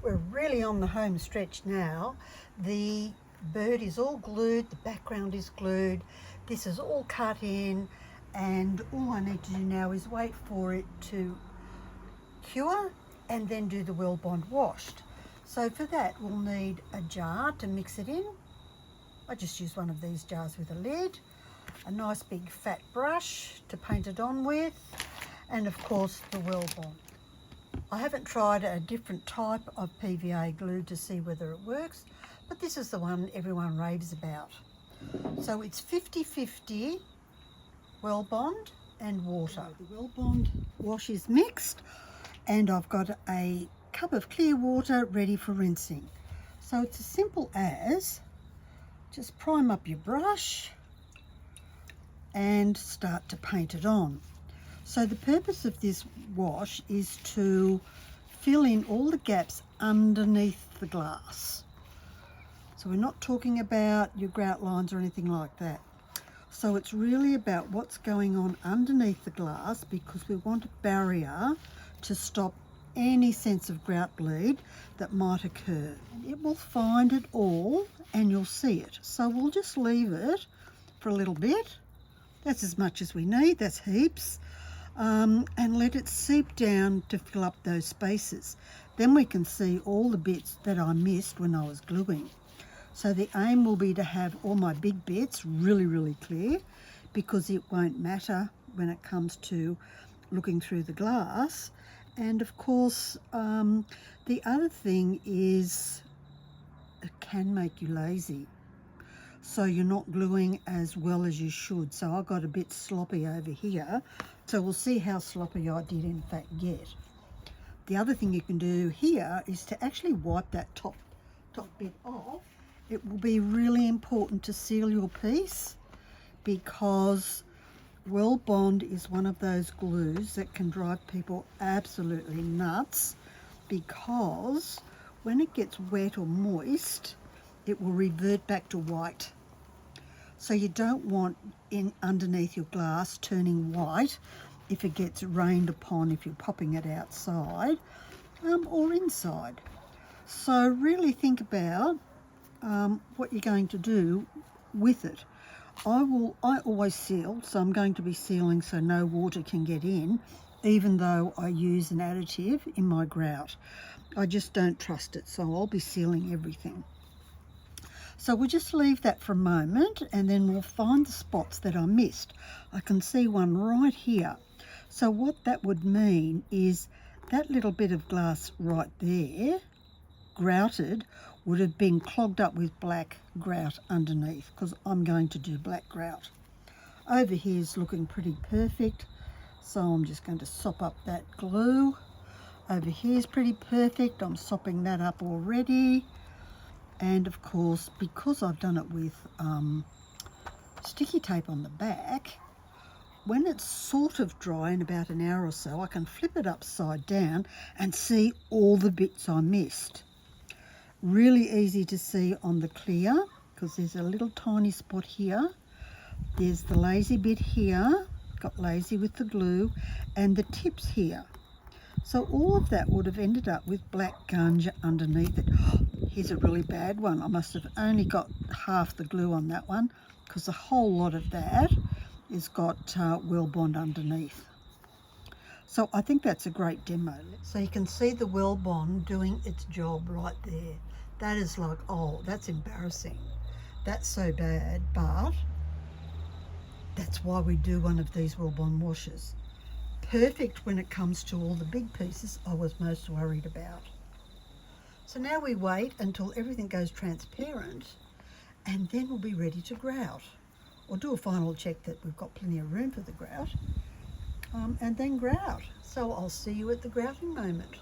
we're really on the home stretch now. The bird is all glued, the background is glued, this is all cut in, and all I need to do now is wait for it to cure and then do the Weldbond washed. So for that we'll need a jar to mix it in. I just use one of these jars with a lid, a nice big fat brush to paint it on with, and of course the Weldbond. I haven't tried a different type of PVA glue to see whether it works, but this is the one everyone raves about. So it's 50-50 Weldbond and water. So the Weldbond wash is mixed, and I've got a cup of clear water ready for rinsing. So it's as simple as just prime up your brush and start to paint it on. So the purpose of this wash is to fill in all the gaps underneath the glass. So we're not talking about your grout lines or anything like that. So it's really about what's going on underneath the glass, because we want a barrier to stop any sense of grout bleed that might occur. It will find it all and you'll see it. So we'll just leave it for a little bit. That's as much as we need, that's heaps. And let it seep down to fill up those spaces. Then we can see all the bits that I missed when I was gluing. So the aim will be to have all my big bits really clear, because it won't matter when it comes to looking through the glass. And of course, the other thing is it can make you lazy. So you're not gluing as well as you should. So I got a bit sloppy over here. So we'll see how sloppy I did in fact get. The other thing you can do here is to actually wipe that top bit off. It will be really important to seal your piece, because Weldbond is one of those glues that can drive people absolutely nuts, because when it gets wet or moist, it will revert back to white. So you don't want underneath your glass turning white if it gets rained upon, if you're popping it outside or inside. So really think about what you're going to do with it. I always seal, so I'm going to be sealing so no water can get in, even though I use an additive in my grout. I just don't trust it, so I'll be sealing everything. So we'll just leave that for a moment, and then we'll find the spots that I missed. I can see one right here. So what that would mean is that little bit of glass right there, grouted, would have been clogged up with black grout underneath, because I'm going to do black grout. Over here is looking pretty perfect, so I'm just going to sop up that glue. Over here is pretty perfect. I'm sopping that up already. And of course, because I've done it with sticky tape on the back, when it's sort of dry in about an hour or so, I can flip it upside down and see all the bits I missed. Really easy to see on the clear, because there's a little tiny spot here. There's the lazy bit here, got lazy with the glue, and the tips here. So all of that would have ended up with black gunge underneath it. Here's a really bad one. I must have only got half the glue on that one, because a whole lot of that has got Weldbond underneath. So I think that's a great demo. So you can see the Weldbond doing its job right there. That is like, oh, that's embarrassing. That's so bad, but that's why we do one of these Weldbond washes. Perfect when it comes to all the big pieces I was most worried about. So now we wait until everything goes transparent, and then we'll be ready to grout, or do a final check that we've got plenty of room for the grout, and then grout. So I'll see you at the grouting moment.